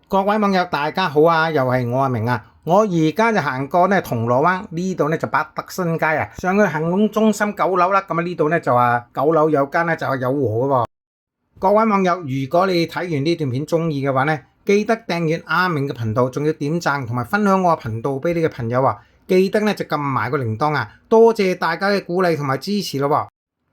各位網友大家好啊，又係我阿明啊。我而家就行過咧銅鑼灣呢度咧就百德新街啊，上去恒隆中心9樓啦。咁啊呢度咧就話9樓有間咧就係有和嘅喎。各位網友，如果你睇完呢段片中意嘅話咧，記得訂閱阿明嘅頻道，仲要點讚同埋分享我嘅頻道俾你嘅朋友啊。記得咧就撳埋個鈴鐺啊，多謝大家嘅鼓勵同埋支持咯。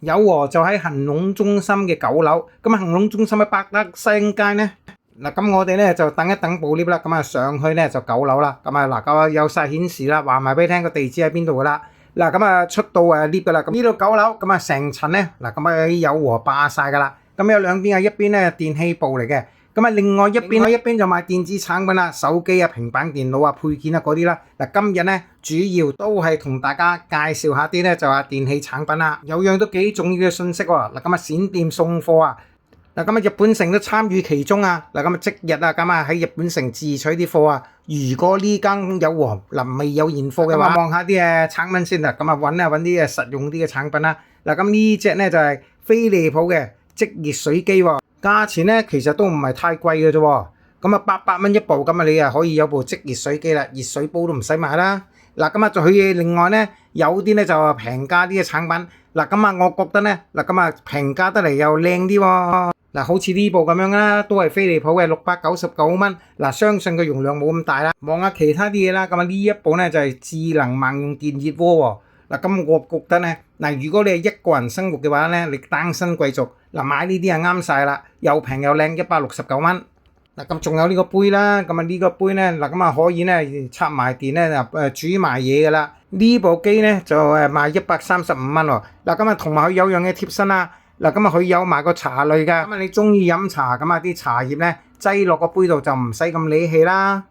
有和就喺恒隆中心嘅9樓，咁啊恒隆中心嘅百德新街咧。嗱，咁我哋咧就等一等部 lift 啦，咁啊上去咧就9樓啦，咁啊嗱，咁啊有晒顯示啦，話埋俾你聽個地址喺邊度噶啦。嗱，咁啊出到lift 噶啦，咁呢度9樓，咁啊成層咧，嗱咁啊有和霸晒噶啦，咁有兩邊啊，一邊咧電器部嚟嘅，咁啊另外一邊就賣電子產品啦，手機啊、平板電腦啊、配件啊嗰啲啦。嗱，今日咧主要都係同大家介紹下啲咧就話電器產品啦，有樣都幾重要嘅信息喎。嗱，咁啊閃電送貨啊！嗱，咁啊日本城都參與其中啊！嗱，咁啊即日啊，咁啊喺日本城自取啲貨啊！如果呢間有和未有現貨嘅話，望下啲產品先啦。咁啊揾啲實用啲嘅產品啦。嗱，咁呢隻咧就係飛利浦嘅即熱水機喎，價錢咧其實都唔係太貴嘅啫。咁啊800蚊一部，咁啊你啊可以有部即熱水機啦，熱水煲都唔使買啦。嗱，咁啊仲佢另外咧有啲咧就平價啲嘅產品。嗱，咁啊我覺得咧咁啊平價得嚟又靚啲喎。嗱，好似呢部咁樣啦，都係飛利浦嘅699蚊。嗱，相信個容量冇咁大啦。望下其他啲嘢啦，咁啊呢一部咧就係智能萬用電熱鍋喎。嗱，咁我覺得咧，嗱如果你係一個人生活嘅話咧，你單身貴族嗱買呢啲啊啱晒啦，又平又靚，169蚊。嗱，咁仲有呢個杯啦，咁啊呢個杯咧嗱咁啊可以咧插埋電咧煮埋嘢噶啦。呢部機咧就賣135蚊喎。嗱，咁啊同埋佢有樣嘢貼身啦。嗱，咁啊佢有埋個茶濾噶，咁啊你中意飲茶咁啊啲茶葉咧擠落個杯度就唔使咁理氣啦。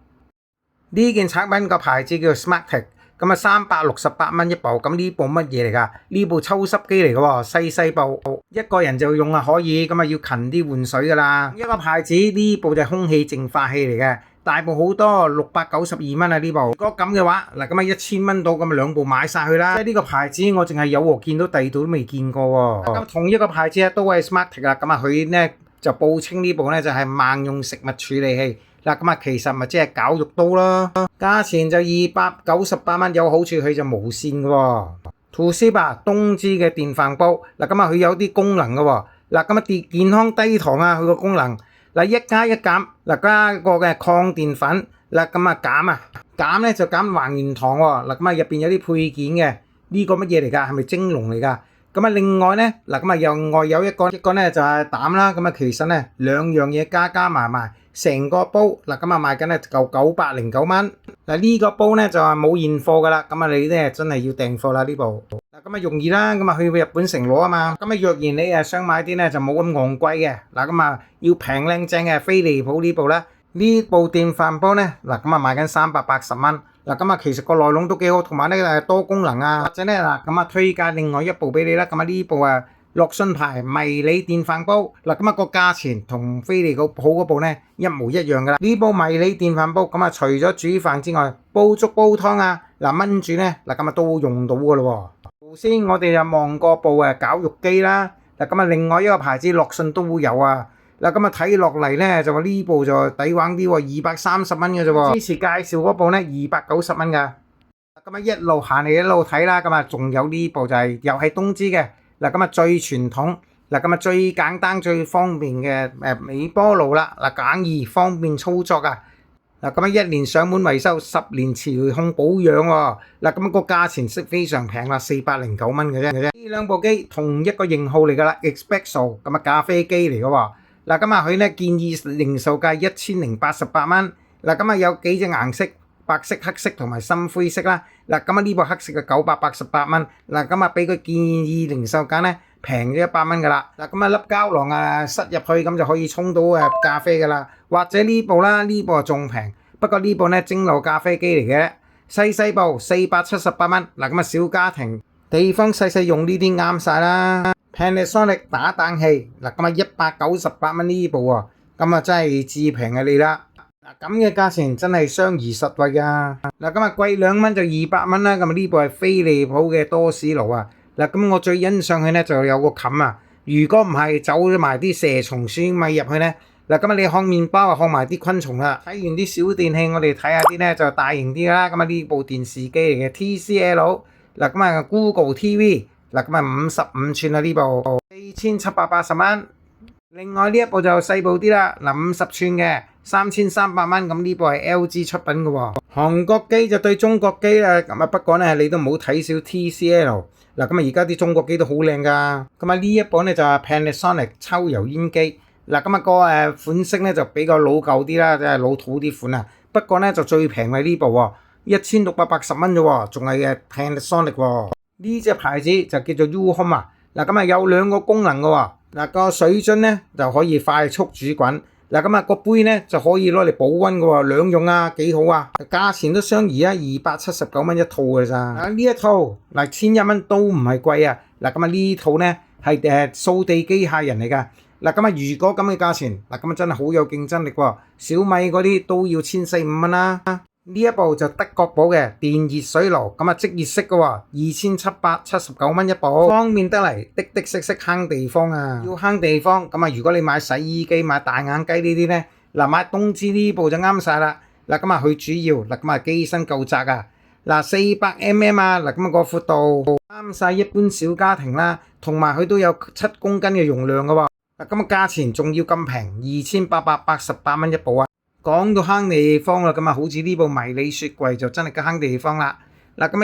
呢件產品個牌子叫做 Smartec， 咁啊368蚊一部。咁呢部乜嘢嚟噶？呢部抽濕機嚟嘅喎，細部，一個人就用啊可以，咁啊要勤啲換水噶啦。一個牌子呢部就係空氣淨化器嚟嘅。大部好多692蚊啊呢部。如果咁嘅話，嗱咁啊1000蚊到，咁啊兩部買晒去啦。即係呢個牌子我淨係有和見到，第二度都未見過喎。咁同一個牌子啊都係 Smartec 啦，咁啊佢咧就報稱呢部咧就係萬用食物處理器。嗱咁啊其實咪即係絞肉刀咯，價錢就298蚊，有好處佢就無線嘅喎。Toshiba 東芝嘅電飯煲，嗱咁啊佢有啲功能嘅喎。嗱咁啊健康低糖啊佢個功能。嗱1加1減，嗱加個嘅抗澱粉，嗱咁啊減咧就減還原糖喎。嗱咁啊入邊有啲配件嘅，呢個乜嘢嚟㗎？係咪蒸籠嚟㗎？咁啊另外咧，嗱咁啊另外有一個咧就係膽啦。咁啊其實咧兩樣嘢加埋成個煲，嗱咁啊賣緊咧夠909蚊。嗱呢個煲咧就係冇現貨㗎啦。咁啊你咧真係要訂貨啦呢部。嗱咁啊容易啦，咁啊去日本城攞啊嘛。咁啊若然你想買啲咧就冇咁昂貴嘅，嗱咁啊要平靚正嘅飛利浦呢部啦。呢部電飯煲咧，嗱咁啊賣緊380蚊。嗱咁啊其實個內籠都幾好，同埋咧多功能啊。或者咧嗱咁啊推介另外一部俾你啦。咁啊呢部樂信牌迷你電飯煲，嗱咁啊個價錢同飛利浦嗰部咧一模一樣噶啦。呢部迷你電飯煲咁啊除咗煮飯之外，煲粥煲湯啊，嗱燜煮咧嗱咁啊都用到噶咯喎。頭先我哋就望過部絞肉機啦，嗱咁啊另外一個牌子樂信都會有啊。嗱咁啊睇落嚟咧就話呢部就抵玩啲喎，230蚊嘅啫喎。之前介紹嗰部咧290蚊噶。咁啊一路行嚟一路睇啦，咁啊仲有呢部就係又係東芝嘅。嗱咁啊最傳統，嗱咁啊最簡單最方便嘅微波爐啦，嗱簡易方便操作啊。嗱咁啊1年上門維修，10年磁控保養喎。嗱咁啊個價錢非常平啦，409蚊嘅啫。呢兩部機同一個型號嚟噶啦 ，Espresso 咁啊咖啡機嚟嘅喎。嗱咁啊佢咧建議零售價1088蚊。嗱咁啊有幾隻顏色，白色、黑色同埋深灰色啦。嗱咁啊呢部黑色嘅988蚊。嗱咁啊俾佢建議零售價咧平咗100蚊噶啦。嗱咁啊粒膠囊塞入去咁就可以沖到咖啡噶啦。或者呢部啦，呢部仲平，不過呢部咧蒸餾咖啡機嚟嘅，細部478蚊。嗱咁啊小家庭地方細用呢啲啱晒啦。Panasonic 打蛋器，嗱咁啊198蚊呢部喎，咁啊真係至平啊你啦。嗱咁嘅價錢真係相宜實惠噶。嗱咁啊貴2蚊就200蚊啦。咁啊呢部係飛利浦嘅多士爐啊。嗱咁我最欣賞佢咧就有個冚啊。如果唔係走咗埋啲蛇蟲鼠蟻入去咧，嗱，咁啊，你烘麵包啊，烘埋啲昆蟲啦。睇完啲小電器，我哋睇下啲咧就大型啲啦。咁啊，呢部電視機嚟嘅 TCL，嗱咁啊 Google TV，嗱咁啊55寸啊呢部4780蚊。另外呢一部就細部啲啦，嗱50寸嘅3300蚊，咁呢部係 LG 出品嘅喎。韓國機就對中國機啦，咁啊不過咧你都唔好睇小 TCL，嗱咁啊而家啲中國機都好靚噶。咁啊呢一部咧就係 Panasonic 抽油煙機，嗱咁啊個款式咧就比較老舊啲啦，即係老土啲款啊。不過咧就最平係呢部喎，1680蚊啫喎，仲係Panasonic 喎。呢隻牌子就叫做 U-Home 啊，嗱咁啊有兩個功能嘅喎。嗱個水樽咧就可以快速煮滾，嗱咁啊個杯咧就可以攞嚟保溫嘅喎，兩用啊幾好啊，價錢都相宜啊，279蚊一套嘅咋。嗱呢一套嗱1100蚊都唔係貴啊，嗱咁啊呢套咧係掃地機械人嚟㗎，嗱咁啊如果咁嘅價錢，嗱咁啊真係好有競爭力喎，小米嗰啲都要1400-1500蚊啦。呢一部就德國寶嘅電熱水爐，咁啊即熱式嘅喎，2779蚊一部，方便得嚟，的的式慳地方啊！要慳地方，咁啊如果你買洗衣機、買大眼雞呢啲咧，嗱買東芝呢部就啱晒啦。嗱咁啊佢主要，嗱咁啊機身夠窄啊，嗱400mm啊，嗱咁啊個闊度啱晒一般小家庭啦，同埋佢都有7公斤嘅容量嘅喎。嗱咁啊價錢仲要咁平，2888蚊一部啊！講到慳地方啦，咁啊好似呢部迷你雪櫃就真係慳地方啦。嗱咁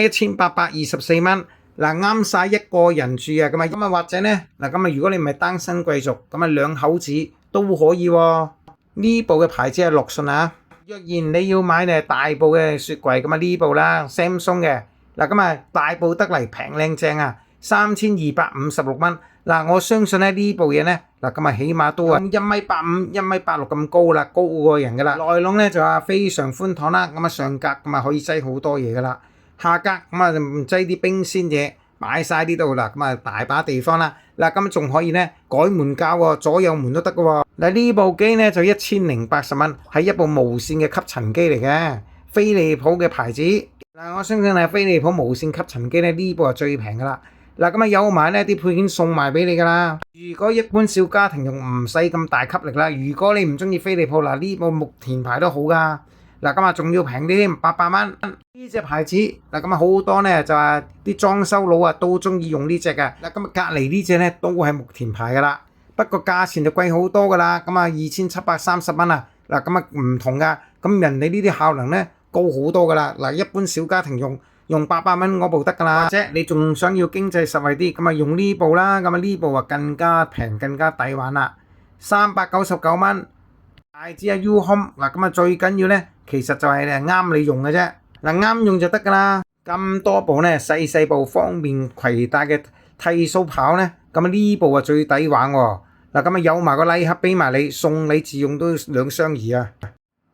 啊1824蚊，嗱啱晒一個人住啊，咁啊或者咧，嗱咁啊如果你唔係單身貴族，咁啊兩口子都可以喎。呢部嘅牌子係樂信啊。若然你要買咧大部嘅雪櫃，咁啊呢部啦 Samsung 嘅，嗱咁啊大部得嚟平靚正啊，3256蚊。嗱我相信咧呢部嘢咧，嗱咁啊起碼都係1.85米、1.86米咁高啦，高過人噶啦。內籠咧就話非常寬敞啦，咁啊上格咁啊可以擠好多嘢噶啦，下格咁啊就唔擠啲冰鮮嘢，擺晒呢度啦，咁啊大把地方啦。嗱咁仲可以咧改門架喎，左右門都得噶喎。嗱呢部機咧就1080蚊，係一部無線嘅吸塵機嚟嘅，飛利浦嘅牌子。嗱我相信係飛利浦無線吸塵機咧呢部係最平噶啦。嗱咁啊有埋呢啲配件送埋俾你噶啦。如果一般小家庭用唔使咁大吸力啦，如果你唔中意飛利浦，嗱呢部木田牌都好噶。嗱咁啊仲要平啲添，800蚊。呢隻牌子嗱咁啊好多咧就係啲裝修佬啊都中意用呢隻嘅。嗱咁啊隔離呢隻咧都係木田牌噶啦，不過價錢就貴好多噶啦。咁啊2730蚊啊。嗱咁啊唔同噶，咁人哋呢啲效能咧高好多噶啦。嗱一般小家庭用800蚊嗰部得㗎啦，或者你仲想要經濟實惠啲，咁啊用呢部啦，咁啊呢部啊更加平更加抵玩啦，399蚊。大支啊 U-Home， 嗱咁啊最緊要咧，其實就係啱你用嘅啫，嗱啱用就得㗎啦。咁多部咧細部方便攜帶嘅剃鬚刨咧，咁啊呢部啊最抵玩喎。嗱咁啊有埋個禮盒俾埋你，送你自用都兩相宜啊。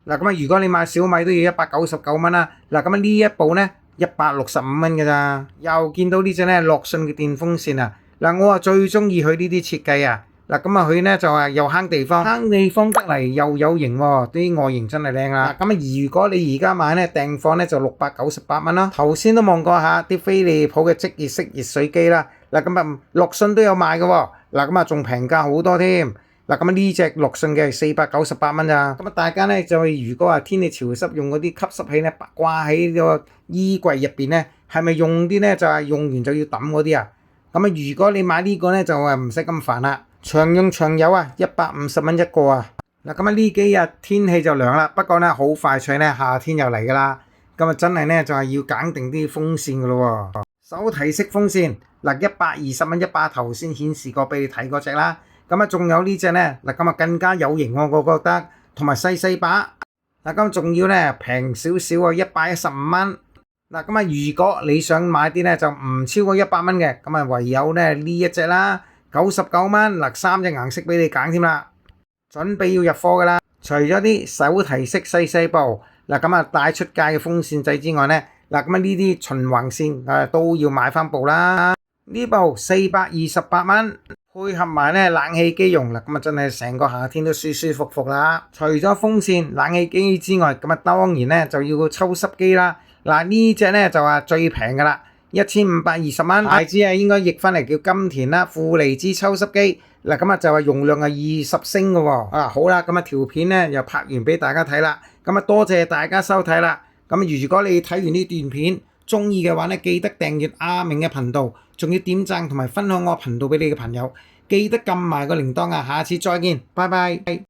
嗱咁啊如果你買小米都要199蚊啦，嗱咁啊呢一部咧165蚊㗎咋。又見到呢隻咧樂信嘅電風扇啊，嗱我啊最中意佢呢啲設計啊。嗱咁啊佢咧就係又慳地方得嚟又有型喎，啲外形真係靚啊。咁啊如果你而家買咧訂貨咧就698蚊啦。頭先都望過下啲飛利浦嘅即熱式熱水機啦，嗱咁啊樂信都有賣嘅喎，嗱咁啊仲平價好多添。嗱咁啊呢隻樂信嘅係498蚊咋。咁啊大家咧就如果話天氣潮濕用嗰啲吸濕器咧掛喺個衣櫃入邊咧，係咪用啲咧就係用完就要抌嗰啲啊？咁啊如果你買呢個咧就唔使咁煩啦，長用長有啊，150蚊一個啊。嗱咁啊呢幾日天氣就涼啦，不過咧好快脆咧夏天又嚟噶啦。咁啊真係咧就係要揀定啲風扇噶咯喎。手提式風扇嗱120蚊一把，頭先顯示過俾你睇嗰隻啦。咁啊仲有呢隻咧嗱，咁啊更加有型喎，我覺得，同埋細把。嗱咁仲要咧平少少啊，115蚊。嗱咁啊如果你想買啲咧就唔超過100蚊嘅，咁啊唯有咧呢一隻啦，99蚊。嗱3隻顏色俾你揀添啦，準備要入貨噶啦。除咗啲手提式細部嗱咁啊帶出街嘅風扇仔之外咧，嗱咁啊呢啲循環扇都要買翻部啦。呢部428蚊。配合埋咧冷氣機用啦，咁啊真係成個夏天都舒舒服服啦。除咗風扇、冷氣機之外，咁啊當然咧就要個抽濕機啦。嗱呢隻咧就話最平噶啦1520蚊，大支啊應該譯翻嚟叫金田啦，負離子抽濕機。嗱咁啊就話容量係20升嘅喎。啊好啦，咁啊條片咧又拍完俾大家睇啦。咁啊多謝大家收睇啦。咁如果你睇完呢段片中意嘅話咧，記得訂閱阿明嘅頻道，仲要點讚同埋分享我頻道俾你嘅朋友，記得撳埋個鈴鐺啊！下次再見，拜拜。